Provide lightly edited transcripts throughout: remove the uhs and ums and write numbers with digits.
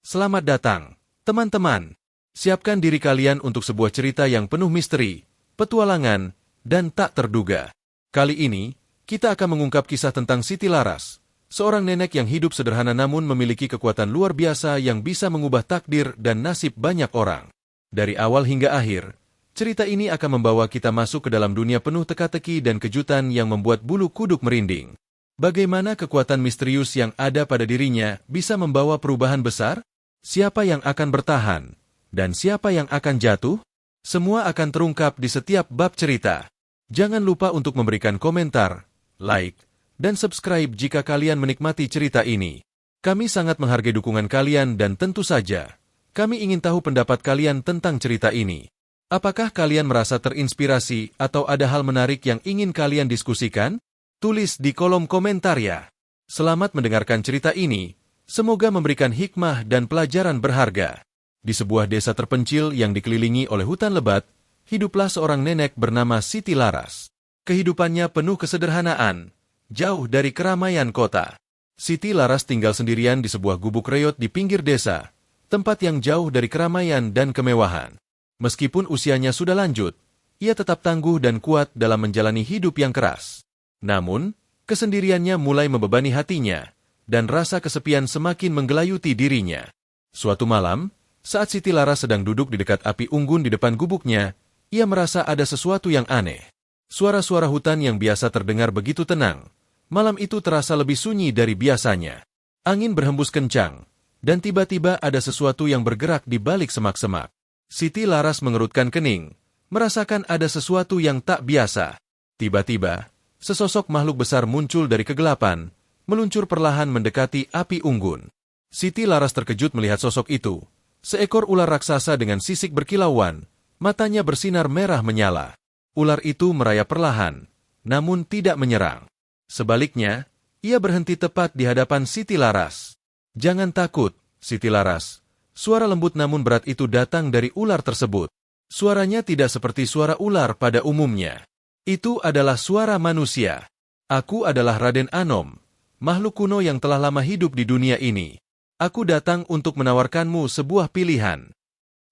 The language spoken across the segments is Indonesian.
Selamat datang, teman-teman. Siapkan diri kalian untuk sebuah cerita yang penuh misteri, petualangan, dan tak terduga. Kali ini, kita akan mengungkap kisah tentang Siti Laras, seorang nenek yang hidup sederhana namun memiliki kekuatan luar biasa yang bisa mengubah takdir dan nasib banyak orang. Dari awal hingga akhir, cerita ini akan membawa kita masuk ke dalam dunia penuh teka-teki dan kejutan yang membuat bulu kuduk merinding. Bagaimana kekuatan misterius yang ada pada dirinya bisa membawa perubahan besar? Siapa yang akan bertahan? Dan siapa yang akan jatuh? Semua akan terungkap di setiap bab cerita. Jangan lupa untuk memberikan komentar, like, dan subscribe jika kalian menikmati cerita ini. Kami sangat menghargai dukungan kalian dan tentu saja, kami ingin tahu pendapat kalian tentang cerita ini. Apakah kalian merasa terinspirasi atau ada hal menarik yang ingin kalian diskusikan? Tulis di kolom komentar ya. Selamat mendengarkan cerita ini. Semoga memberikan hikmah dan pelajaran berharga. Di sebuah desa terpencil yang dikelilingi oleh hutan lebat, hiduplah seorang nenek bernama Siti Laras. Kehidupannya penuh kesederhanaan, jauh dari keramaian kota. Siti Laras tinggal sendirian di sebuah gubuk reot di pinggir desa, tempat yang jauh dari keramaian dan kemewahan. Meskipun usianya sudah lanjut, ia tetap tangguh dan kuat dalam menjalani hidup yang keras. Namun, kesendiriannya mulai membebani hatinya, dan rasa kesepian semakin menggelayuti dirinya. Suatu malam, saat Siti Laras sedang duduk di dekat api unggun di depan gubuknya, ia merasa ada sesuatu yang aneh. Suara-suara hutan yang biasa terdengar begitu tenang, malam itu terasa lebih sunyi dari biasanya. Angin berhembus kencang, dan tiba-tiba ada sesuatu yang bergerak di balik semak-semak. Siti Laras mengerutkan kening, merasakan ada sesuatu yang tak biasa. Tiba-tiba, sesosok makhluk besar muncul dari kegelapan, meluncur perlahan mendekati api unggun. Siti Laras terkejut melihat sosok itu. Seekor ular raksasa dengan sisik berkilauan, matanya bersinar merah menyala. Ular itu merayap perlahan, namun tidak menyerang. Sebaliknya, ia berhenti tepat di hadapan Siti Laras. "Jangan takut, Siti Laras." Suara lembut namun berat itu datang dari ular tersebut. Suaranya tidak seperti suara ular pada umumnya. Itu adalah suara manusia. "Aku adalah Raden Anom, makhluk kuno yang telah lama hidup di dunia ini. Aku datang untuk menawarkanmu sebuah pilihan."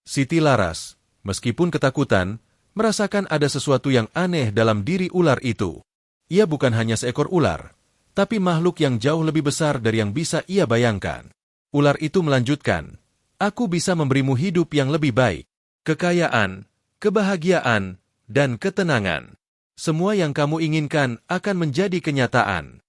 Siti Laras, meskipun ketakutan, merasakan ada sesuatu yang aneh dalam diri ular itu. Ia bukan hanya seekor ular, tapi makhluk yang jauh lebih besar dari yang bisa ia bayangkan. Ular itu melanjutkan, "Aku bisa memberimu hidup yang lebih baik, kekayaan, kebahagiaan, dan ketenangan. Semua yang kamu inginkan akan menjadi kenyataan."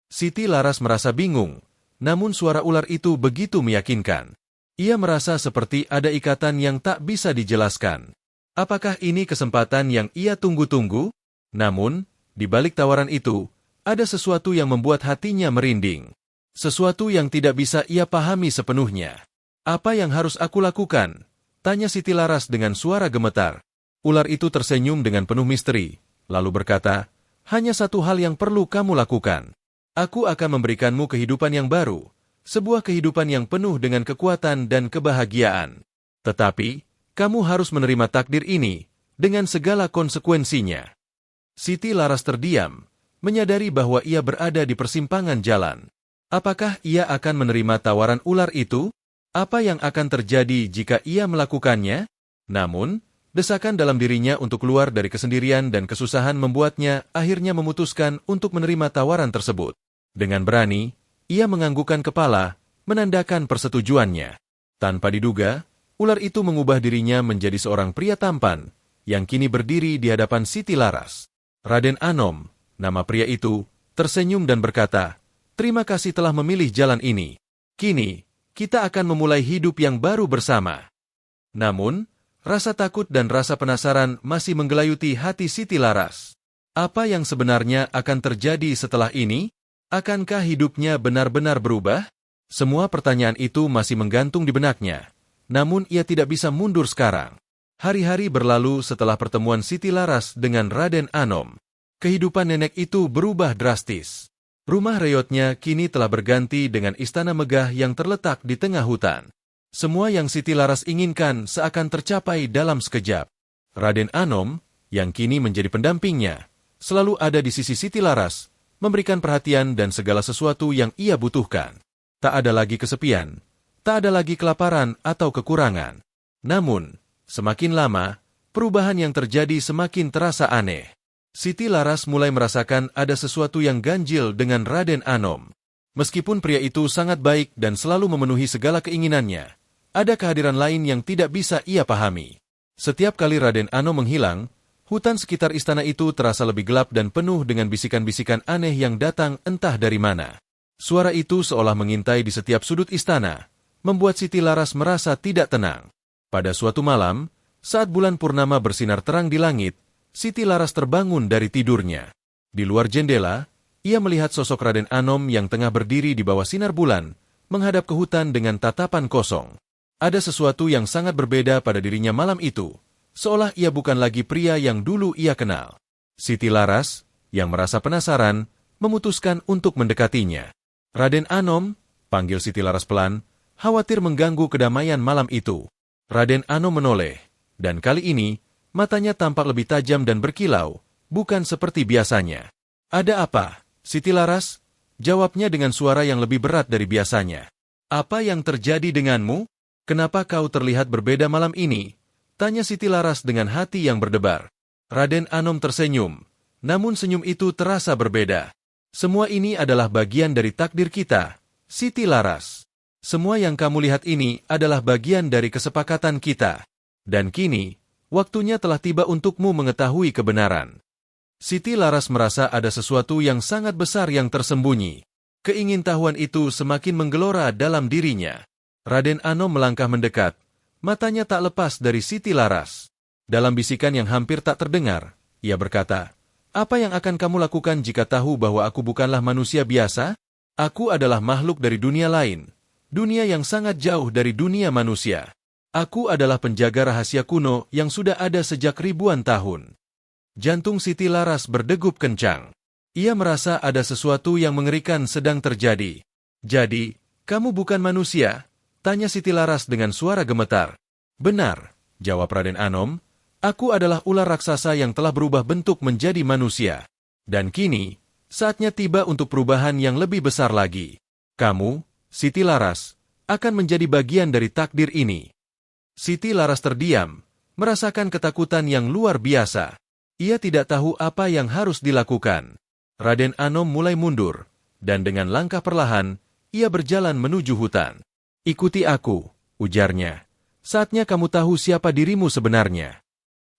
Siti Laras merasa bingung, namun suara ular itu begitu meyakinkan. Ia merasa seperti ada ikatan yang tak bisa dijelaskan. Apakah ini kesempatan yang ia tunggu-tunggu? Namun, di balik tawaran itu, ada sesuatu yang membuat hatinya merinding. Sesuatu yang tidak bisa ia pahami sepenuhnya. "Apa yang harus aku lakukan?" tanya Siti Laras dengan suara gemetar. Ular itu tersenyum dengan penuh misteri, lalu berkata, "Hanya satu hal yang perlu kamu lakukan. Aku akan memberikanmu kehidupan yang baru, sebuah kehidupan yang penuh dengan kekuatan dan kebahagiaan. Tetapi, kamu harus menerima takdir ini dengan segala konsekuensinya." Siti Laras terdiam, menyadari bahwa ia berada di persimpangan jalan. Apakah ia akan menerima tawaran ular itu? Apa yang akan terjadi jika ia melakukannya? Namun, desakan dalam dirinya untuk keluar dari kesendirian dan kesusahan membuatnya akhirnya memutuskan untuk menerima tawaran tersebut. Dengan berani, ia menganggukkan kepala, menandakan persetujuannya. Tanpa diduga, ular itu mengubah dirinya menjadi seorang pria tampan, yang kini berdiri di hadapan Siti Laras. Raden Anom, nama pria itu, tersenyum dan berkata, "Terima kasih telah memilih jalan ini. Kini, kita akan memulai hidup yang baru bersama." Namun, rasa takut dan rasa penasaran masih menggelayuti hati Siti Laras. Apa yang sebenarnya akan terjadi setelah ini? Akankah hidupnya benar-benar berubah? Semua pertanyaan itu masih menggantung di benaknya. Namun ia tidak bisa mundur sekarang. Hari-hari berlalu setelah pertemuan Siti Laras dengan Raden Anom. Kehidupan nenek itu berubah drastis. Rumah reotnya kini telah berganti dengan istana megah yang terletak di tengah hutan. Semua yang Siti Laras inginkan seakan tercapai dalam sekejap. Raden Anom, yang kini menjadi pendampingnya, selalu ada di sisi Siti Laras, memberikan perhatian dan segala sesuatu yang ia butuhkan. Tak ada lagi kesepian, Tak ada lagi kelaparan atau kekurangan. Namun, semakin lama, perubahan yang terjadi semakin terasa aneh. Siti Laras mulai merasakan ada sesuatu yang ganjil dengan Raden Anom. Meskipun pria itu sangat baik dan selalu memenuhi segala keinginannya, ada kehadiran lain yang tidak bisa ia pahami. Setiap kali Raden Anom menghilang, hutan sekitar istana itu terasa lebih gelap dan penuh dengan bisikan-bisikan aneh yang datang entah dari mana. Suara itu seolah mengintai di setiap sudut istana, membuat Siti Laras merasa tidak tenang. Pada suatu malam, saat bulan purnama bersinar terang di langit, Siti Laras terbangun dari tidurnya. Di luar jendela, ia melihat sosok Raden Anom yang tengah berdiri di bawah sinar bulan, menghadap ke hutan dengan tatapan kosong. Ada sesuatu yang sangat berbeda pada dirinya malam itu, seolah ia bukan lagi pria yang dulu ia kenal. Siti Laras, yang merasa penasaran, memutuskan untuk mendekatinya. Raden Anom, panggil Siti Laras pelan, khawatir mengganggu kedamaian malam itu. Raden Anom menoleh, dan kali ini, matanya tampak lebih tajam dan berkilau, bukan seperti biasanya. Ada apa, Siti Laras? Jawabnya dengan suara yang lebih berat dari biasanya. Apa yang terjadi denganmu? Kenapa kau terlihat berbeda malam ini? Tanya Siti Laras dengan hati yang berdebar. Raden Anom tersenyum, namun senyum itu terasa berbeda. Semua ini adalah bagian dari takdir kita, Siti Laras. Semua yang kamu lihat ini adalah bagian dari kesepakatan kita. Dan kini, waktunya telah tiba untukmu mengetahui kebenaran. Siti Laras merasa ada sesuatu yang sangat besar yang tersembunyi. Keingintahuan itu semakin menggelora dalam dirinya. Raden Anom melangkah mendekat, matanya tak lepas dari Siti Laras. Dalam bisikan yang hampir tak terdengar, ia berkata, "Apa yang akan kamu lakukan jika tahu bahwa aku bukanlah manusia biasa? Aku adalah makhluk dari dunia lain, dunia yang sangat jauh dari dunia manusia. Aku adalah penjaga rahasia kuno yang sudah ada sejak ribuan tahun." Jantung Siti Laras berdegup kencang. Ia merasa ada sesuatu yang mengerikan sedang terjadi. "Jadi, kamu bukan manusia?" Tanya Siti Laras dengan suara gemetar. "Benar," jawab Raden Anom. "Aku adalah ular raksasa yang telah berubah bentuk menjadi manusia. Dan kini, saatnya tiba untuk perubahan yang lebih besar lagi. Kamu, Siti Laras, akan menjadi bagian dari takdir ini." Siti Laras terdiam, merasakan ketakutan yang luar biasa. Ia tidak tahu apa yang harus dilakukan. Raden Anom mulai mundur, dan dengan langkah perlahan, ia berjalan menuju hutan. "Ikuti aku," ujarnya. "Saatnya kamu tahu siapa dirimu sebenarnya."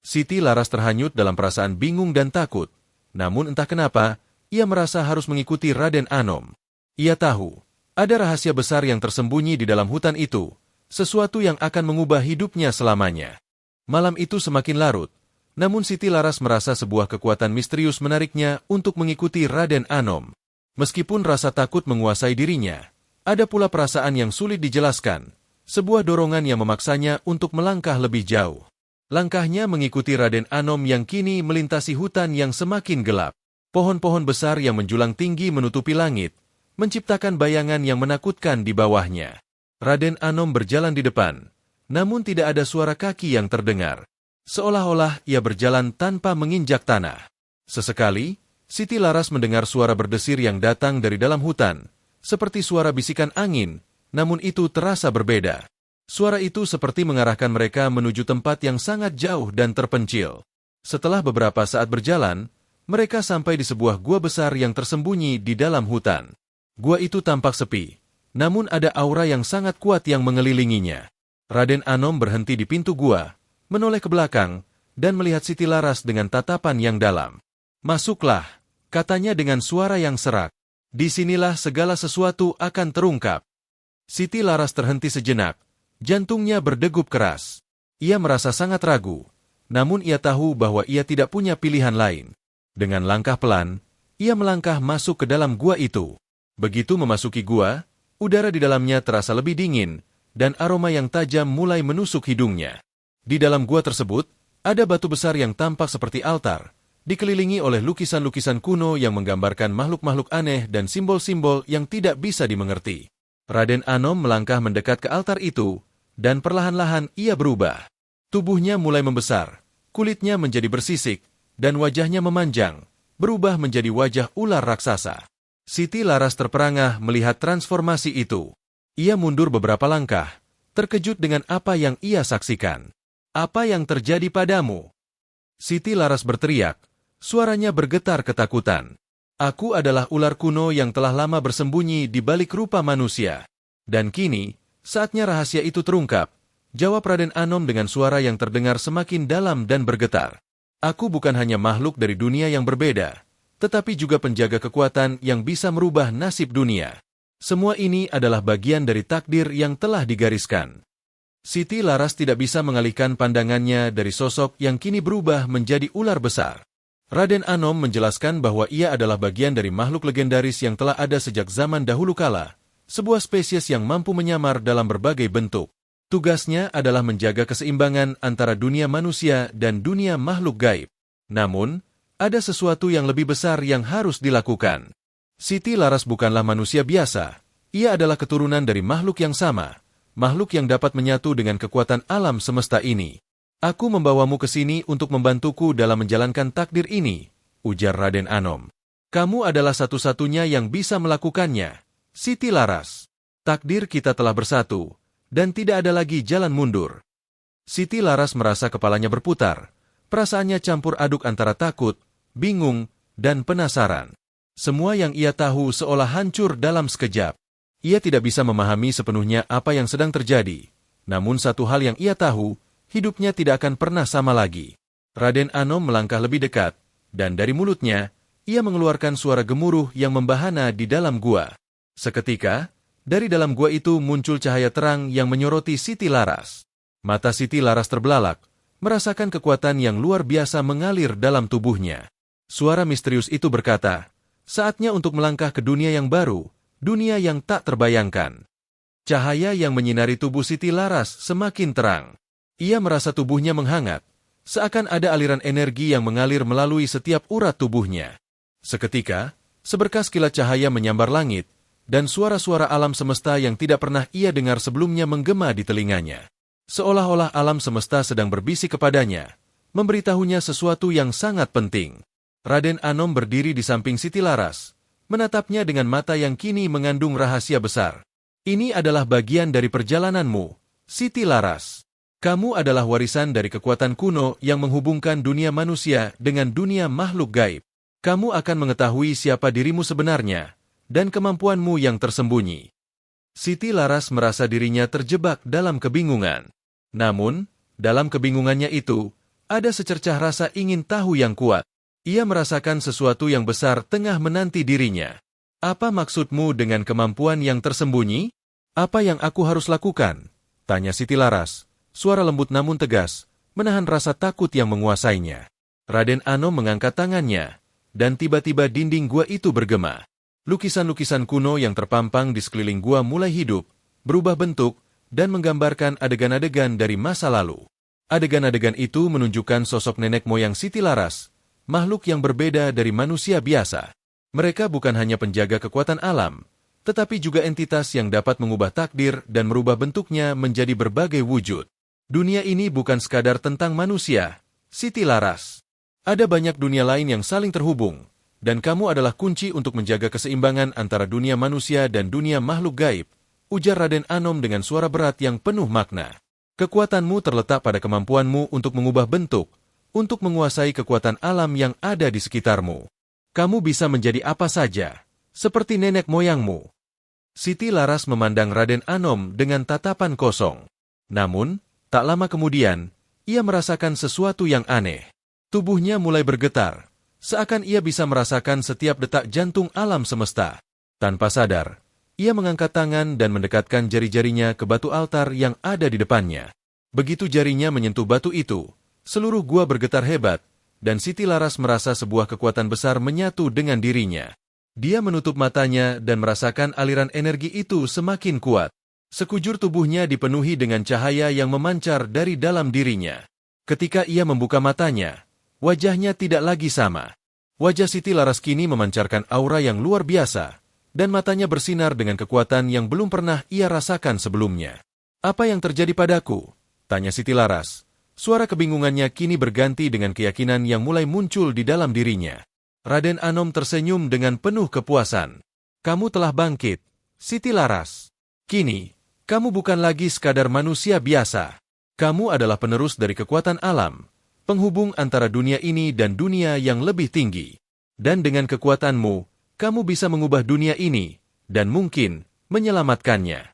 Siti Laras terhanyut dalam perasaan bingung dan takut. Namun entah kenapa, ia merasa harus mengikuti Raden Anom. Ia tahu, ada rahasia besar yang tersembunyi di dalam hutan itu, sesuatu yang akan mengubah hidupnya selamanya. Malam itu semakin larut. Namun Siti Laras merasa sebuah kekuatan misterius menariknya untuk mengikuti Raden Anom. Meskipun rasa takut menguasai dirinya, ada pula perasaan yang sulit dijelaskan, sebuah dorongan yang memaksanya untuk melangkah lebih jauh. Langkahnya mengikuti Raden Anom yang kini melintasi hutan yang semakin gelap. Pohon-pohon besar yang menjulang tinggi menutupi langit, menciptakan bayangan yang menakutkan di bawahnya. Raden Anom berjalan di depan, namun tidak ada suara kaki yang terdengar. Seolah-olah ia berjalan tanpa menginjak tanah. Sesekali, Siti Laras mendengar suara berdesir yang datang dari dalam hutan, seperti suara bisikan angin, namun itu terasa berbeda. Suara itu seperti mengarahkan mereka menuju tempat yang sangat jauh dan terpencil. Setelah beberapa saat berjalan, mereka sampai di sebuah gua besar yang tersembunyi di dalam hutan. Gua itu tampak sepi, namun ada aura yang sangat kuat yang mengelilinginya. Raden Anom berhenti di pintu gua, menoleh ke belakang, dan melihat Siti Laras dengan tatapan yang dalam. "Masuklah," katanya dengan suara yang serak. "Disinilah segala sesuatu akan terungkap." Siti Laras terhenti sejenak, jantungnya berdegup keras. Ia merasa sangat ragu, namun ia tahu bahwa ia tidak punya pilihan lain. Dengan langkah pelan, ia melangkah masuk ke dalam gua itu. Begitu memasuki gua, udara di dalamnya terasa lebih dingin, dan aroma yang tajam mulai menusuk hidungnya. Di dalam gua tersebut, ada batu besar yang tampak seperti altar, dikelilingi oleh lukisan-lukisan kuno yang menggambarkan makhluk-makhluk aneh dan simbol-simbol yang tidak bisa dimengerti. Raden Anom melangkah mendekat ke altar itu, dan perlahan-lahan ia berubah. Tubuhnya mulai membesar, kulitnya menjadi bersisik, dan wajahnya memanjang, berubah menjadi wajah ular raksasa. Siti Laras terperangah melihat transformasi itu. Ia mundur beberapa langkah, terkejut dengan apa yang ia saksikan. "Apa yang terjadi padamu?" Siti Laras berteriak, suaranya bergetar ketakutan. "Aku adalah ular kuno yang telah lama bersembunyi di balik rupa manusia. Dan kini, saatnya rahasia itu terungkap," jawab Raden Anom dengan suara yang terdengar semakin dalam dan bergetar. "Aku bukan hanya makhluk dari dunia yang berbeda, tetapi juga penjaga kekuatan yang bisa merubah nasib dunia. Semua ini adalah bagian dari takdir yang telah digariskan." Siti Laras tidak bisa mengalihkan pandangannya dari sosok yang kini berubah menjadi ular besar. Raden Anom menjelaskan bahwa ia adalah bagian dari makhluk legendaris yang telah ada sejak zaman dahulu kala, sebuah spesies yang mampu menyamar dalam berbagai bentuk. Tugasnya adalah menjaga keseimbangan antara dunia manusia dan dunia makhluk gaib. Namun, ada sesuatu yang lebih besar yang harus dilakukan. Siti Laras bukanlah manusia biasa. Ia adalah keturunan dari makhluk yang sama, makhluk yang dapat menyatu dengan kekuatan alam semesta ini. "Aku membawamu ke sini untuk membantuku dalam menjalankan takdir ini," ujar Raden Anom. "Kamu adalah satu-satunya yang bisa melakukannya, Siti Laras. Takdir kita telah bersatu, dan tidak ada lagi jalan mundur." Siti Laras merasa kepalanya berputar. Perasaannya campur aduk antara takut, bingung, dan penasaran. Semua yang ia tahu seolah hancur dalam sekejap. Ia tidak bisa memahami sepenuhnya apa yang sedang terjadi. Namun satu hal yang ia tahu, hidupnya tidak akan pernah sama lagi. Raden Anom melangkah lebih dekat, dan dari mulutnya, ia mengeluarkan suara gemuruh yang membahana di dalam gua. Seketika, dari dalam gua itu muncul cahaya terang yang menyoroti Siti Laras. Mata Siti Laras terbelalak, merasakan kekuatan yang luar biasa mengalir dalam tubuhnya. Suara misterius itu berkata, "Saatnya untuk melangkah ke dunia yang baru, dunia yang tak terbayangkan." Cahaya yang menyinari tubuh Siti Laras semakin terang. Ia merasa tubuhnya menghangat, seakan ada aliran energi yang mengalir melalui setiap urat tubuhnya. Seketika, seberkas kilat cahaya menyambar langit, dan suara-suara alam semesta yang tidak pernah ia dengar sebelumnya menggema di telinganya. Seolah-olah alam semesta sedang berbisik kepadanya, memberitahunya sesuatu yang sangat penting. Raden Anom berdiri di samping Siti Laras, menatapnya dengan mata yang kini mengandung rahasia besar. "Ini adalah bagian dari perjalananmu, Siti Laras. Kamu adalah warisan dari kekuatan kuno yang menghubungkan dunia manusia dengan dunia makhluk gaib. Kamu akan mengetahui siapa dirimu sebenarnya, dan kemampuanmu yang tersembunyi." Siti Laras merasa dirinya terjebak dalam kebingungan. Namun, dalam kebingungannya itu, ada secercah rasa ingin tahu yang kuat. Ia merasakan sesuatu yang besar tengah menanti dirinya. "Apa maksudmu dengan kemampuan yang tersembunyi? Apa yang aku harus lakukan?" tanya Siti Laras. Suara lembut namun tegas, menahan rasa takut yang menguasainya. Raden Anom mengangkat tangannya, dan tiba-tiba dinding gua itu bergema. Lukisan-lukisan kuno yang terpampang di sekeliling gua mulai hidup, berubah bentuk, dan menggambarkan adegan-adegan dari masa lalu. Adegan-adegan itu menunjukkan sosok nenek moyang Siti Laras, makhluk yang berbeda dari manusia biasa. Mereka bukan hanya penjaga kekuatan alam, tetapi juga entitas yang dapat mengubah takdir dan merubah bentuknya menjadi berbagai wujud. Dunia ini bukan sekadar tentang manusia, Siti Laras. Ada banyak dunia lain yang saling terhubung, dan kamu adalah kunci untuk menjaga keseimbangan antara dunia manusia dan dunia makhluk gaib, ujar Raden Anom dengan suara berat yang penuh makna. "Kekuatanmu terletak pada kemampuanmu untuk mengubah bentuk, untuk menguasai kekuatan alam yang ada di sekitarmu. Kamu bisa menjadi apa saja, seperti nenek moyangmu." Siti Laras memandang Raden Anom dengan tatapan kosong. Namun, tak lama kemudian, ia merasakan sesuatu yang aneh. Tubuhnya mulai bergetar, seakan ia bisa merasakan setiap detak jantung alam semesta. Tanpa sadar, ia mengangkat tangan dan mendekatkan jari-jarinya ke batu altar yang ada di depannya. Begitu jarinya menyentuh batu itu, seluruh gua bergetar hebat, dan Siti Laras merasa sebuah kekuatan besar menyatu dengan dirinya. Dia menutup matanya dan merasakan aliran energi itu semakin kuat. Sekujur tubuhnya dipenuhi dengan cahaya yang memancar dari dalam dirinya. Ketika ia membuka matanya, wajahnya tidak lagi sama. Wajah Siti Laras kini memancarkan aura yang luar biasa, dan matanya bersinar dengan kekuatan yang belum pernah ia rasakan sebelumnya. "Apa yang terjadi padaku?" tanya Siti Laras. Suara kebingungannya kini berganti dengan keyakinan yang mulai muncul di dalam dirinya. Raden Anom tersenyum dengan penuh kepuasan. "Kamu telah bangkit, Siti Laras. Kini, kamu bukan lagi sekadar manusia biasa. Kamu adalah penerus dari kekuatan alam, penghubung antara dunia ini dan dunia yang lebih tinggi. Dan dengan kekuatanmu, kamu bisa mengubah dunia ini, dan mungkin menyelamatkannya.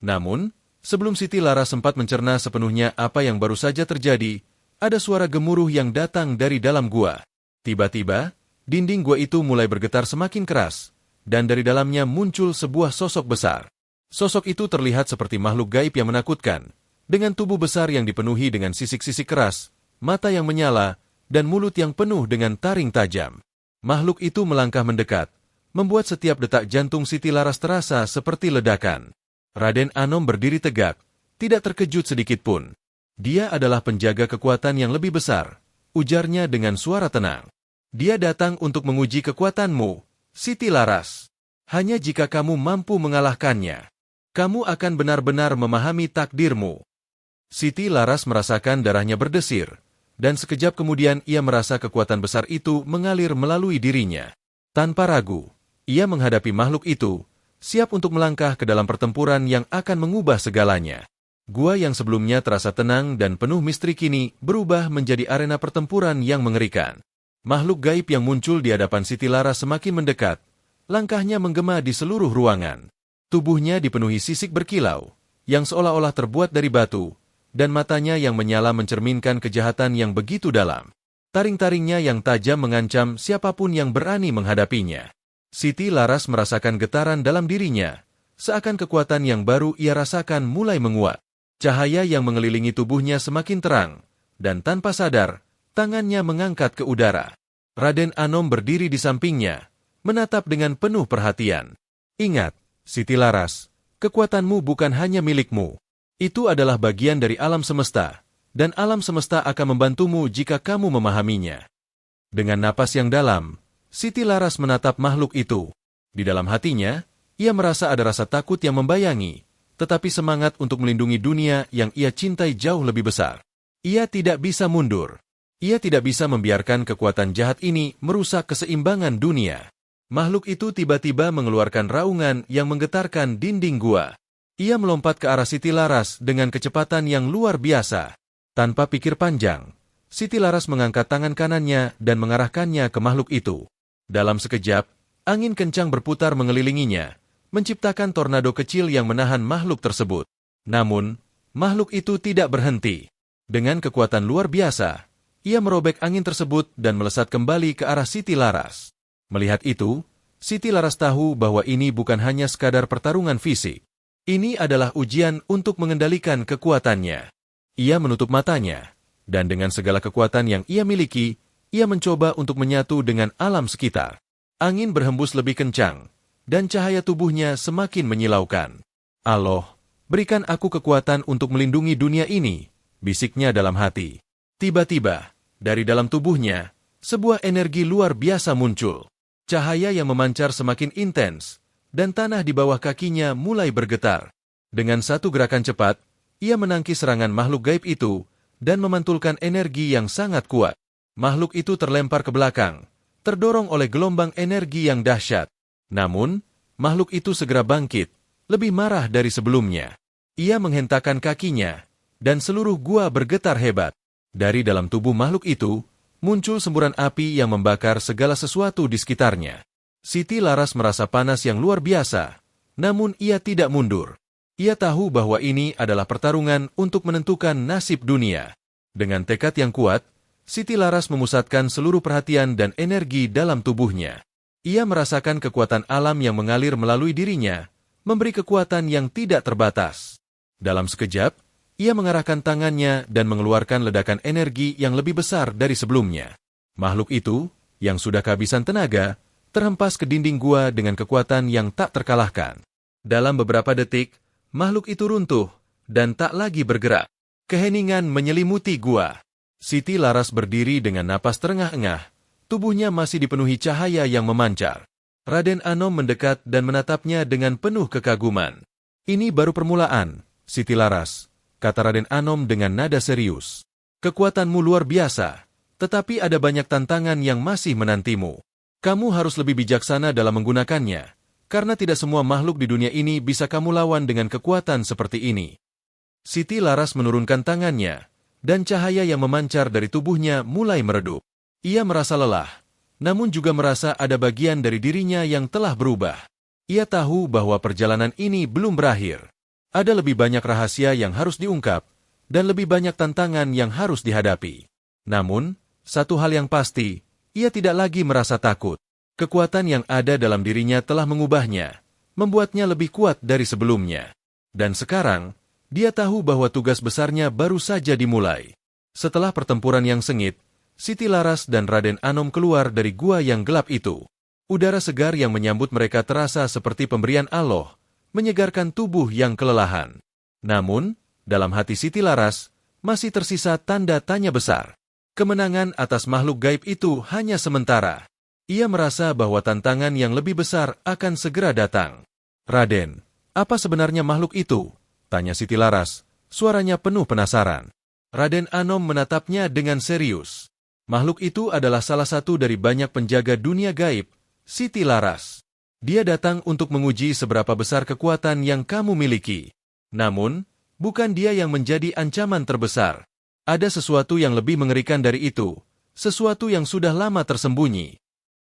Namun, sebelum Siti Laras sempat mencerna sepenuhnya apa yang baru saja terjadi, ada suara gemuruh yang datang dari dalam gua. Tiba-tiba, dinding gua itu mulai bergetar semakin keras, dan dari dalamnya muncul sebuah sosok besar. Sosok itu terlihat seperti makhluk gaib yang menakutkan, dengan tubuh besar yang dipenuhi dengan sisik-sisik keras, mata yang menyala, dan mulut yang penuh dengan taring tajam. Makhluk itu melangkah mendekat, membuat setiap detak jantung Siti Laras terasa seperti ledakan. Raden Anom berdiri tegak, tidak terkejut sedikitpun. Dia adalah penjaga kekuatan yang lebih besar, ujarnya dengan suara tenang. Dia datang untuk menguji kekuatanmu, Siti Laras. Hanya jika kamu mampu mengalahkannya, kamu akan benar-benar memahami takdirmu. Siti Laras merasakan darahnya berdesir, dan sekejap kemudian ia merasa kekuatan besar itu mengalir melalui dirinya. Tanpa ragu, ia menghadapi makhluk itu, siap untuk melangkah ke dalam pertempuran yang akan mengubah segalanya. Gua yang sebelumnya terasa tenang dan penuh misteri kini berubah menjadi arena pertempuran yang mengerikan. Makhluk gaib yang muncul di hadapan Siti Laras semakin mendekat, langkahnya menggema di seluruh ruangan. Tubuhnya dipenuhi sisik berkilau, yang seolah-olah terbuat dari batu, dan matanya yang menyala mencerminkan kejahatan yang begitu dalam. Taring-taringnya yang tajam mengancam siapapun yang berani menghadapinya. Siti Laras merasakan getaran dalam dirinya, seakan kekuatan yang baru ia rasakan mulai menguat. Cahaya yang mengelilingi tubuhnya semakin terang, dan tanpa sadar, tangannya mengangkat ke udara. Raden Anom berdiri di sampingnya, menatap dengan penuh perhatian. Ingat, Siti Laras, kekuatanmu bukan hanya milikmu. Itu adalah bagian dari alam semesta, dan alam semesta akan membantumu jika kamu memahaminya. Dengan napas yang dalam, Siti Laras menatap makhluk itu. Di dalam hatinya, ia merasa ada rasa takut yang membayangi, tetapi semangat untuk melindungi dunia yang ia cintai jauh lebih besar. Ia tidak bisa mundur. Ia tidak bisa membiarkan kekuatan jahat ini merusak keseimbangan dunia. Makhluk itu tiba-tiba mengeluarkan raungan yang menggetarkan dinding gua. Ia melompat ke arah Siti Laras dengan kecepatan yang luar biasa. Tanpa pikir panjang, Siti Laras mengangkat tangan kanannya dan mengarahkannya ke makhluk itu. Dalam sekejap, angin kencang berputar mengelilinginya, menciptakan tornado kecil yang menahan makhluk tersebut. Namun, makhluk itu tidak berhenti. Dengan kekuatan luar biasa, ia merobek angin tersebut dan melesat kembali ke arah Siti Laras. Melihat itu, Siti Laras tahu bahwa ini bukan hanya sekadar pertarungan fisik. Ini adalah ujian untuk mengendalikan kekuatannya. Ia menutup matanya, dan dengan segala kekuatan yang ia miliki, ia mencoba untuk menyatu dengan alam sekitar. Angin berhembus lebih kencang, dan cahaya tubuhnya semakin menyilaukan. Allah, berikan aku kekuatan untuk melindungi dunia ini, bisiknya dalam hati. Tiba-tiba, dari dalam tubuhnya, sebuah energi luar biasa muncul. Cahaya yang memancar semakin intens, dan tanah di bawah kakinya mulai bergetar. Dengan satu gerakan cepat, ia menangkis serangan makhluk gaib itu, dan memantulkan energi yang sangat kuat. Makhluk itu terlempar ke belakang, terdorong oleh gelombang energi yang dahsyat. Namun, makhluk itu segera bangkit, lebih marah dari sebelumnya. Ia menghentakkan kakinya, dan seluruh gua bergetar hebat. Dari dalam tubuh makhluk itu, muncul semburan api yang membakar segala sesuatu di sekitarnya. Siti Laras merasa panas yang luar biasa, namun ia tidak mundur. Ia tahu bahwa ini adalah pertarungan untuk menentukan nasib dunia. Dengan tekad yang kuat, Siti Laras memusatkan seluruh perhatian dan energi dalam tubuhnya. Ia merasakan kekuatan alam yang mengalir melalui dirinya, memberi kekuatan yang tidak terbatas. Dalam sekejap, ia mengarahkan tangannya dan mengeluarkan ledakan energi yang lebih besar dari sebelumnya. Makhluk itu, yang sudah kehabisan tenaga, terhempas ke dinding gua dengan kekuatan yang tak terkalahkan. Dalam beberapa detik, makhluk itu runtuh dan tak lagi bergerak. Keheningan menyelimuti gua. Siti Laras berdiri dengan napas terengah-engah. Tubuhnya masih dipenuhi cahaya yang memancar. Raden Anom mendekat dan menatapnya dengan penuh kekaguman. Ini baru permulaan, Siti Laras, kata Raden Anom dengan nada serius. Kekuatanmu luar biasa, tetapi ada banyak tantangan yang masih menantimu. Kamu harus lebih bijaksana dalam menggunakannya, karena tidak semua makhluk di dunia ini bisa kamu lawan dengan kekuatan seperti ini. Siti Laras menurunkan tangannya, dan cahaya yang memancar dari tubuhnya mulai meredup. Ia merasa lelah, namun juga merasa ada bagian dari dirinya yang telah berubah. Ia tahu bahwa perjalanan ini belum berakhir. Ada lebih banyak rahasia yang harus diungkap, dan lebih banyak tantangan yang harus dihadapi. Namun, satu hal yang pasti, ia tidak lagi merasa takut. Kekuatan yang ada dalam dirinya telah mengubahnya, membuatnya lebih kuat dari sebelumnya. Dan sekarang, dia tahu bahwa tugas besarnya baru saja dimulai. Setelah pertempuran yang sengit, Siti Laras dan Raden Anom keluar dari gua yang gelap itu. Udara segar yang menyambut mereka terasa seperti pemberian Allah, menyegarkan tubuh yang kelelahan. Namun, dalam hati Siti Laras, masih tersisa tanda tanya besar. Kemenangan atas makhluk gaib itu hanya sementara. Ia merasa bahwa tantangan yang lebih besar akan segera datang. Raden, apa sebenarnya makhluk itu? Tanya Siti Laras, suaranya penuh penasaran. Raden Anom menatapnya dengan serius. Makhluk itu adalah salah satu dari banyak penjaga dunia gaib, Siti Laras. Dia datang untuk menguji seberapa besar kekuatan yang kamu miliki. Namun, bukan dia yang menjadi ancaman terbesar. Ada sesuatu yang lebih mengerikan dari itu, sesuatu yang sudah lama tersembunyi.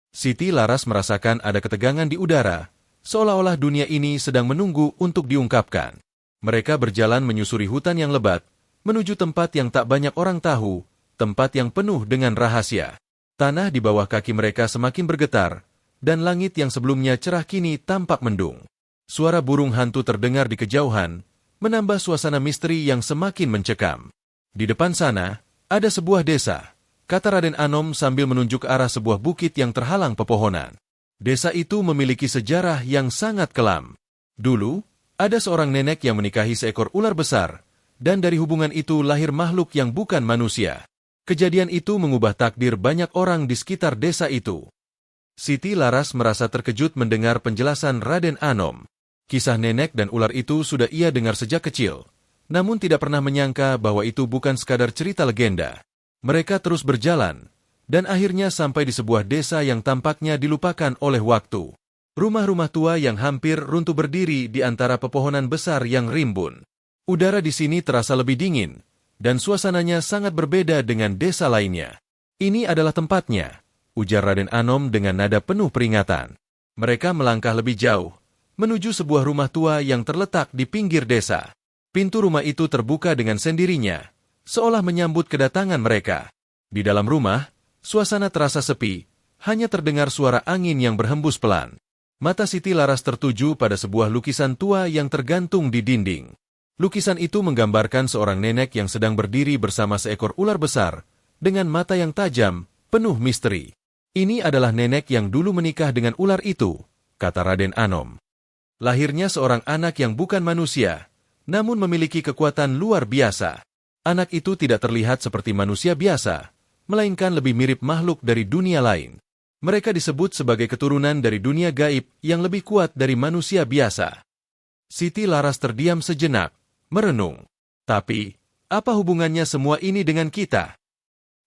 Siti Laras merasakan ada ketegangan di udara, seolah-olah dunia ini sedang menunggu untuk diungkapkan. Mereka berjalan menyusuri hutan yang lebat, menuju tempat yang tak banyak orang tahu, tempat yang penuh dengan rahasia. Tanah di bawah kaki mereka semakin bergetar, dan langit yang sebelumnya cerah kini tampak mendung. Suara burung hantu terdengar di kejauhan, menambah suasana misteri yang semakin mencekam. Di depan sana, ada sebuah desa, kata Raden Anom sambil menunjuk ke arah sebuah bukit yang terhalang pepohonan. Desa itu memiliki sejarah yang sangat kelam. Dulu, ada seorang nenek yang menikahi seekor ular besar, dan dari hubungan itu lahir makhluk yang bukan manusia. Kejadian itu mengubah takdir banyak orang di sekitar desa itu. Siti Laras merasa terkejut mendengar penjelasan Raden Anom. Kisah nenek dan ular itu sudah ia dengar sejak kecil, namun tidak pernah menyangka bahwa itu bukan sekadar cerita legenda. Mereka terus berjalan, dan akhirnya sampai di sebuah desa yang tampaknya dilupakan oleh waktu. Rumah-rumah tua yang hampir runtuh berdiri di antara pepohonan besar yang rimbun. Udara di sini terasa lebih dingin, dan suasananya sangat berbeda dengan desa lainnya. Ini adalah tempatnya, ujar Raden Anom dengan nada penuh peringatan. Mereka melangkah lebih jauh, menuju sebuah rumah tua yang terletak di pinggir desa. Pintu rumah itu terbuka dengan sendirinya, seolah menyambut kedatangan mereka. Di dalam rumah, suasana terasa sepi, hanya terdengar suara angin yang berhembus pelan. Mata Siti Laras tertuju pada sebuah lukisan tua yang tergantung di dinding. Lukisan itu menggambarkan seorang nenek yang sedang berdiri bersama seekor ular besar, dengan mata yang tajam, penuh misteri. Ini adalah nenek yang dulu menikah dengan ular itu, kata Raden Anom. Lahirnya seorang anak yang bukan manusia, namun memiliki kekuatan luar biasa. Anak itu tidak terlihat seperti manusia biasa, melainkan lebih mirip makhluk dari dunia lain. Mereka disebut sebagai keturunan dari dunia gaib yang lebih kuat dari manusia biasa. Siti Laras terdiam sejenak, merenung. Tapi, apa hubungannya semua ini dengan kita?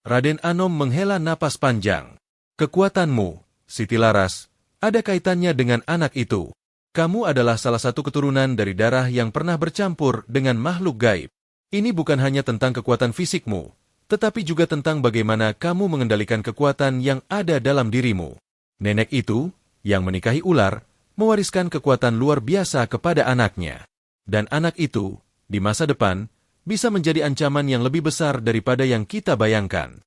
Raden Anom menghela napas panjang. Kekuatanmu, Siti Laras, ada kaitannya dengan anak itu. Kamu adalah salah satu keturunan dari darah yang pernah bercampur dengan makhluk gaib. Ini bukan hanya tentang kekuatan fisikmu, tetapi juga tentang bagaimana kamu mengendalikan kekuatan yang ada dalam dirimu. Nenek itu, yang menikahi ular, mewariskan kekuatan luar biasa kepada anaknya. Dan anak itu, di masa depan, bisa menjadi ancaman yang lebih besar daripada yang kita bayangkan.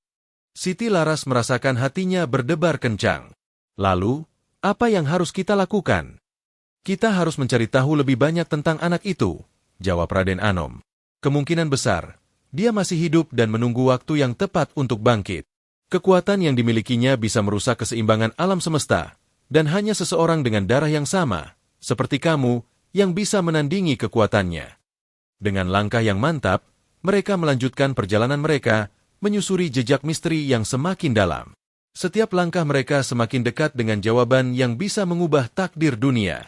Siti Laras merasakan hatinya berdebar kencang. Lalu, apa yang harus kita lakukan? Kita harus mencari tahu lebih banyak tentang anak itu, jawab Raden Anom. Kemungkinan besar, dia masih hidup dan menunggu waktu yang tepat untuk bangkit. Kekuatan yang dimilikinya bisa merusak keseimbangan alam semesta, dan hanya seseorang dengan darah yang sama, seperti kamu, yang bisa menandingi kekuatannya. Dengan langkah yang mantap, mereka melanjutkan perjalanan mereka, menyusuri jejak misteri yang semakin dalam. Setiap langkah mereka semakin dekat dengan jawaban yang bisa mengubah takdir dunia.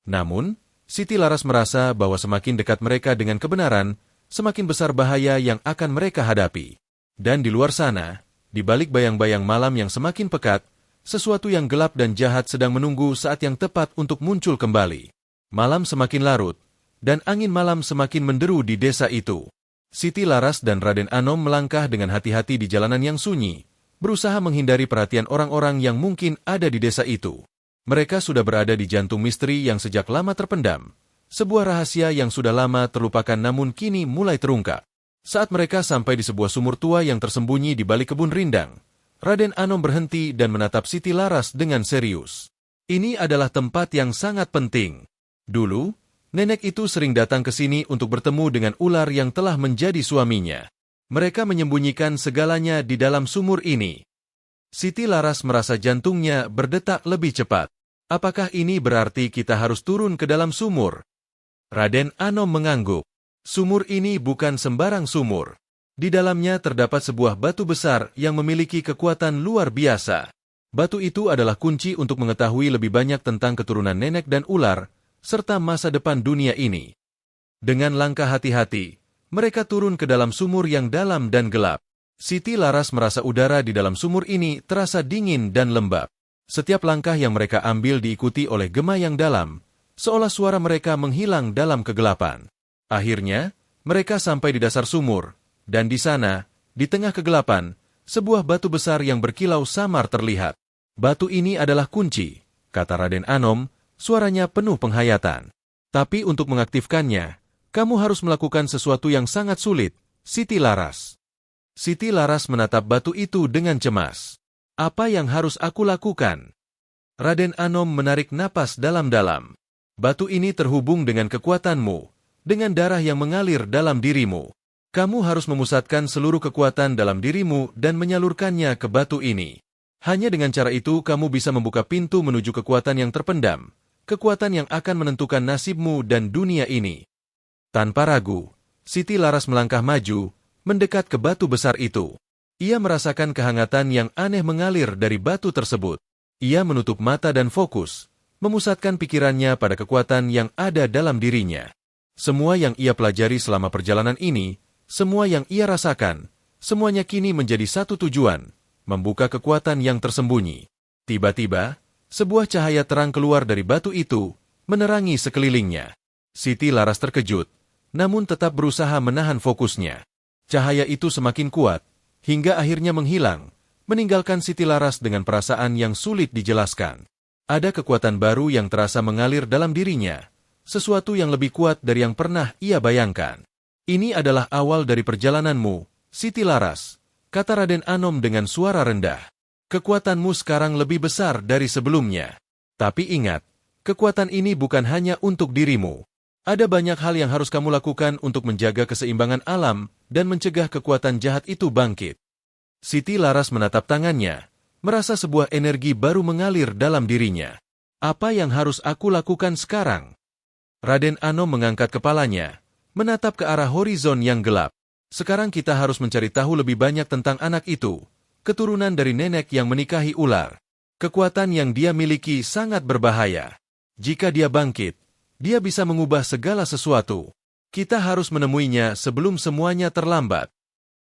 Namun, Siti Laras merasa bahwa semakin dekat mereka dengan kebenaran, semakin besar bahaya yang akan mereka hadapi. Dan di luar sana, di balik bayang-bayang malam yang semakin pekat, sesuatu yang gelap dan jahat sedang menunggu saat yang tepat untuk muncul kembali. Malam semakin larut, dan angin malam semakin menderu di desa itu. Siti Laras dan Raden Anom melangkah dengan hati-hati di jalanan yang sunyi, berusaha menghindari perhatian orang-orang yang mungkin ada di desa itu. Mereka sudah berada di jantung misteri yang sejak lama terpendam, sebuah rahasia yang sudah lama terlupakan namun kini mulai terungkap. Saat mereka sampai di sebuah sumur tua yang tersembunyi di balik kebun rindang, Raden Anom berhenti dan menatap Siti Laras dengan serius. Ini adalah tempat yang sangat penting. Dulu, nenek itu sering datang ke sini untuk bertemu dengan ular yang telah menjadi suaminya. Mereka menyembunyikan segalanya di dalam sumur ini. Siti Laras merasa jantungnya berdetak lebih cepat. Apakah ini berarti kita harus turun ke dalam sumur? Raden Anom mengangguk. Sumur ini bukan sembarang sumur. Di dalamnya terdapat sebuah batu besar yang memiliki kekuatan luar biasa. Batu itu adalah kunci untuk mengetahui lebih banyak tentang keturunan nenek dan ular, serta masa depan dunia ini. Dengan langkah hati-hati, mereka turun ke dalam sumur yang dalam dan gelap. Siti Laras merasa udara di dalam sumur ini terasa dingin dan lembab. Setiap langkah yang mereka ambil diikuti oleh gema yang dalam, seolah suara mereka menghilang dalam kegelapan. Akhirnya, mereka sampai di dasar sumur, dan di sana, di tengah kegelapan, sebuah batu besar yang berkilau samar terlihat. Batu ini adalah kunci, kata Raden Anom, suaranya penuh penghayatan. Tapi untuk mengaktifkannya, kamu harus melakukan sesuatu yang sangat sulit, Siti Laras. Siti Laras menatap batu itu dengan cemas. Apa yang harus aku lakukan? Raden Anom menarik napas dalam-dalam. Batu ini terhubung dengan kekuatanmu, dengan darah yang mengalir dalam dirimu. Kamu harus memusatkan seluruh kekuatan dalam dirimu dan menyalurkannya ke batu ini. Hanya dengan cara itu kamu bisa membuka pintu menuju kekuatan yang terpendam, kekuatan yang akan menentukan nasibmu dan dunia ini. Tanpa ragu, Siti Laras melangkah maju, mendekat ke batu besar itu. Ia merasakan kehangatan yang aneh mengalir dari batu tersebut. Ia menutup mata dan fokus, memusatkan pikirannya pada kekuatan yang ada dalam dirinya. Semua yang ia pelajari selama perjalanan ini, semua yang ia rasakan, semuanya kini menjadi satu tujuan, membuka kekuatan yang tersembunyi. Tiba-tiba, sebuah cahaya terang keluar dari batu itu, menerangi sekelilingnya. Siti Laras terkejut, namun tetap berusaha menahan fokusnya. Cahaya itu semakin kuat, hingga akhirnya menghilang, meninggalkan Siti Laras dengan perasaan yang sulit dijelaskan. Ada kekuatan baru yang terasa mengalir dalam dirinya, sesuatu yang lebih kuat dari yang pernah ia bayangkan. Ini adalah awal dari perjalananmu, Siti Laras, kata Raden Anom dengan suara rendah. Kekuatanmu sekarang lebih besar dari sebelumnya. Tapi ingat, kekuatan ini bukan hanya untuk dirimu. Ada banyak hal yang harus kamu lakukan untuk menjaga keseimbangan alam dan mencegah kekuatan jahat itu bangkit. Siti Laras menatap tangannya, merasa sebuah energi baru mengalir dalam dirinya. Apa yang harus aku lakukan sekarang? Raden Anom mengangkat kepalanya, menatap ke arah horizon yang gelap. Sekarang kita harus mencari tahu lebih banyak tentang anak itu, keturunan dari nenek yang menikahi ular. Kekuatan yang dia miliki sangat berbahaya. Jika dia bangkit, dia bisa mengubah segala sesuatu. Kita harus menemuinya sebelum semuanya terlambat.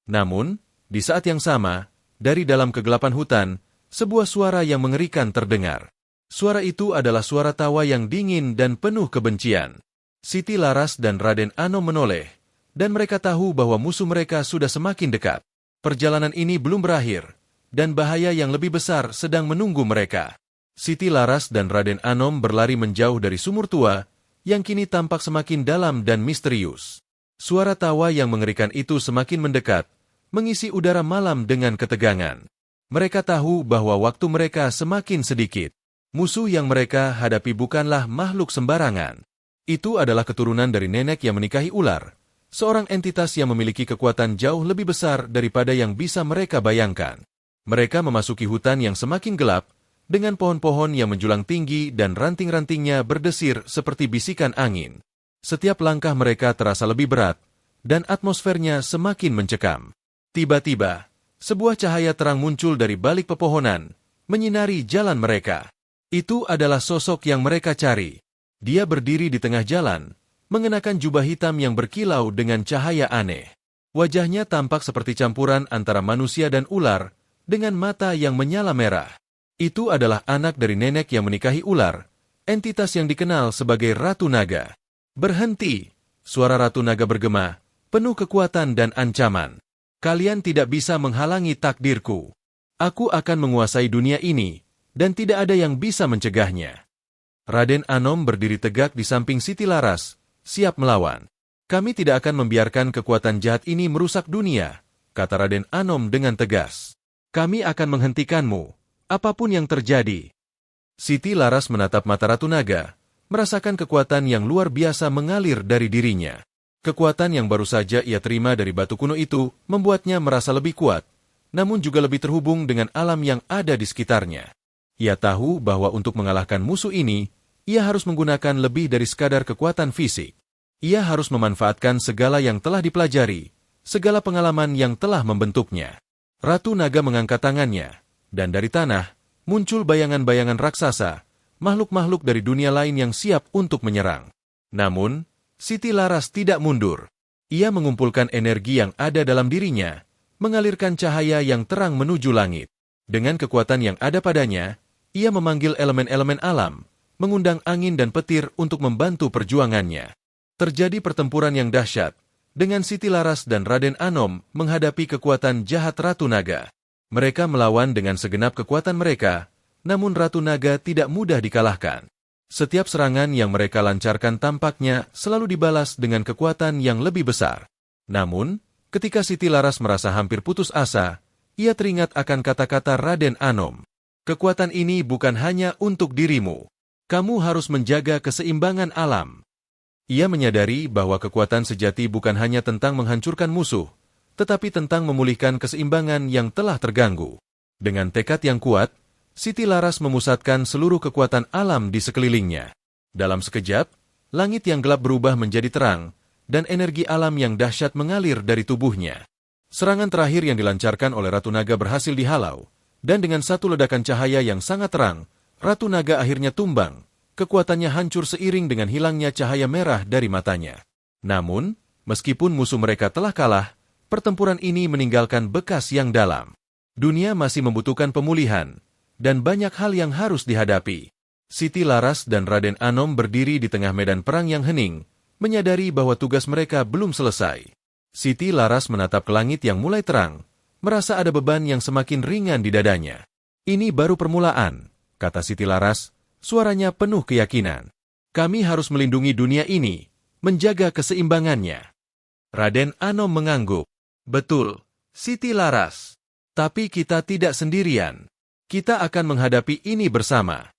Namun, di saat yang sama, dari dalam kegelapan hutan, sebuah suara yang mengerikan terdengar. Suara itu adalah suara tawa yang dingin dan penuh kebencian. Siti Laras dan Raden Anom menoleh, dan mereka tahu bahwa musuh mereka sudah semakin dekat. Perjalanan ini belum berakhir, dan bahaya yang lebih besar sedang menunggu mereka. Siti Laras dan Raden Anom berlari menjauh dari sumur tua, yang kini tampak semakin dalam dan misterius. Suara tawa yang mengerikan itu semakin mendekat, mengisi udara malam dengan ketegangan. Mereka tahu bahwa waktu mereka semakin sedikit. Musuh yang mereka hadapi bukanlah makhluk sembarangan. Itu adalah keturunan dari nenek yang menikahi ular, seorang entitas yang memiliki kekuatan jauh lebih besar daripada yang bisa mereka bayangkan. Mereka memasuki hutan yang semakin gelap, dengan pohon-pohon yang menjulang tinggi dan ranting-rantingnya berdesir seperti bisikan angin. Setiap langkah mereka terasa lebih berat, dan atmosfernya semakin mencekam. Tiba-tiba, sebuah cahaya terang muncul dari balik pepohonan, menyinari jalan mereka. Itu adalah sosok yang mereka cari. Dia berdiri di tengah jalan, mengenakan jubah hitam yang berkilau dengan cahaya aneh. Wajahnya tampak seperti campuran antara manusia dan ular, dengan mata yang menyala merah. Itu adalah anak dari nenek yang menikahi ular, entitas yang dikenal sebagai Ratu Naga. Berhenti! Suara Ratu Naga bergema, penuh kekuatan dan ancaman. Kalian tidak bisa menghalangi takdirku. Aku akan menguasai dunia ini, dan tidak ada yang bisa mencegahnya. Raden Anom berdiri tegak di samping Siti Laras, siap melawan. Kami tidak akan membiarkan kekuatan jahat ini merusak dunia, kata Raden Anom dengan tegas. Kami akan menghentikanmu, apapun yang terjadi. Siti Laras menatap mata Ratu Naga, merasakan kekuatan yang luar biasa mengalir dari dirinya. Kekuatan yang baru saja ia terima dari batu kuno itu membuatnya merasa lebih kuat, namun juga lebih terhubung dengan alam yang ada di sekitarnya. Ia tahu bahwa untuk mengalahkan musuh ini, ia harus menggunakan lebih dari sekadar kekuatan fisik. Ia harus memanfaatkan segala yang telah dipelajari, segala pengalaman yang telah membentuknya. Ratu Naga mengangkat tangannya, dan dari tanah, muncul bayangan-bayangan raksasa, makhluk-makhluk dari dunia lain yang siap untuk menyerang. Namun, Siti Laras tidak mundur. Ia mengumpulkan energi yang ada dalam dirinya, mengalirkan cahaya yang terang menuju langit. Dengan kekuatan yang ada padanya, ia memanggil elemen-elemen alam, mengundang angin dan petir untuk membantu perjuangannya. Terjadi pertempuran yang dahsyat, dengan Siti Laras dan Raden Anom menghadapi kekuatan jahat Ratu Naga. Mereka melawan dengan segenap kekuatan mereka, namun Ratu Naga tidak mudah dikalahkan. Setiap serangan yang mereka lancarkan tampaknya selalu dibalas dengan kekuatan yang lebih besar. Namun, ketika Siti Laras merasa hampir putus asa, ia teringat akan kata-kata Raden Anom. Kekuatan ini bukan hanya untuk dirimu. Kamu harus menjaga keseimbangan alam. Ia menyadari bahwa kekuatan sejati bukan hanya tentang menghancurkan musuh, tetapi tentang memulihkan keseimbangan yang telah terganggu. Dengan tekad yang kuat, Siti Laras memusatkan seluruh kekuatan alam di sekelilingnya. Dalam sekejap, langit yang gelap berubah menjadi terang, dan energi alam yang dahsyat mengalir dari tubuhnya. Serangan terakhir yang dilancarkan oleh Ratu Naga berhasil dihalau, dan dengan satu ledakan cahaya yang sangat terang, Ratu Naga akhirnya tumbang. Kekuatannya hancur seiring dengan hilangnya cahaya merah dari matanya. Namun, meskipun musuh mereka telah kalah, pertempuran ini meninggalkan bekas yang dalam. Dunia masih membutuhkan pemulihan, dan banyak hal yang harus dihadapi. Siti Laras dan Raden Anom berdiri di tengah medan perang yang hening, menyadari bahwa tugas mereka belum selesai. Siti Laras menatap ke langit yang mulai terang, merasa ada beban yang semakin ringan di dadanya. Ini baru permulaan, kata Siti Laras, suaranya penuh keyakinan. Kami harus melindungi dunia ini, menjaga keseimbangannya. Raden Anom mengangguk. Betul, Siti Laras. Tapi kita tidak sendirian. Kita akan menghadapi ini bersama.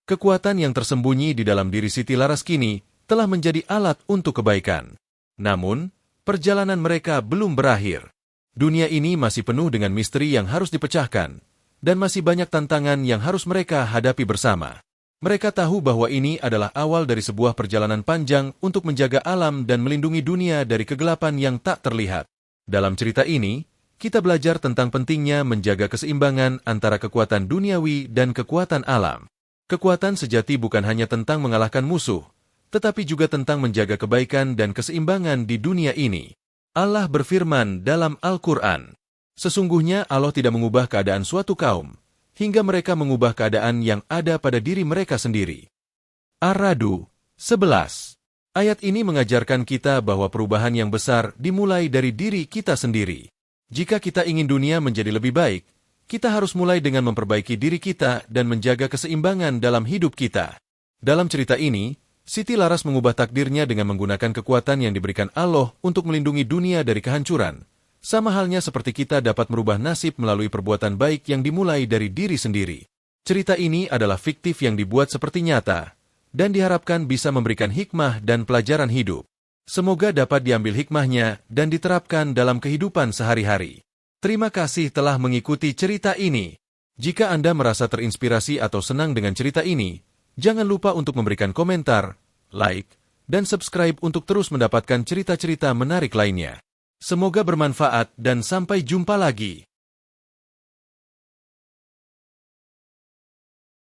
Kekuatan yang tersembunyi di dalam diri Siti Laras kini telah menjadi alat untuk kebaikan. Namun, perjalanan mereka belum berakhir. Dunia ini masih penuh dengan misteri yang harus dipecahkan, dan masih banyak tantangan yang harus mereka hadapi bersama. Mereka tahu bahwa ini adalah awal dari sebuah perjalanan panjang untuk menjaga alam dan melindungi dunia dari kegelapan yang tak terlihat. Dalam cerita ini, kita belajar tentang pentingnya menjaga keseimbangan antara kekuatan duniawi dan kekuatan alam. Kekuatan sejati bukan hanya tentang mengalahkan musuh, tetapi juga tentang menjaga kebaikan dan keseimbangan di dunia ini. Allah berfirman dalam Al-Quran, sesungguhnya Allah tidak mengubah keadaan suatu kaum, hingga mereka mengubah keadaan yang ada pada diri mereka sendiri. Ar-Ra'd 11. Ayat ini mengajarkan kita bahwa perubahan yang besar dimulai dari diri kita sendiri. Jika kita ingin dunia menjadi lebih baik, kita harus mulai dengan memperbaiki diri kita dan menjaga keseimbangan dalam hidup kita. Dalam cerita ini, Siti Laras mengubah takdirnya dengan menggunakan kekuatan yang diberikan Allah untuk melindungi dunia dari kehancuran. Sama halnya seperti kita dapat merubah nasib melalui perbuatan baik yang dimulai dari diri sendiri. Cerita ini adalah fiktif yang dibuat seperti nyata, dan diharapkan bisa memberikan hikmah dan pelajaran hidup. Semoga dapat diambil hikmahnya dan diterapkan dalam kehidupan sehari-hari. Terima kasih telah mengikuti cerita ini. Jika Anda merasa terinspirasi atau senang dengan cerita ini, jangan lupa untuk memberikan komentar, like, dan subscribe untuk terus mendapatkan cerita-cerita menarik lainnya. Semoga bermanfaat dan sampai jumpa lagi.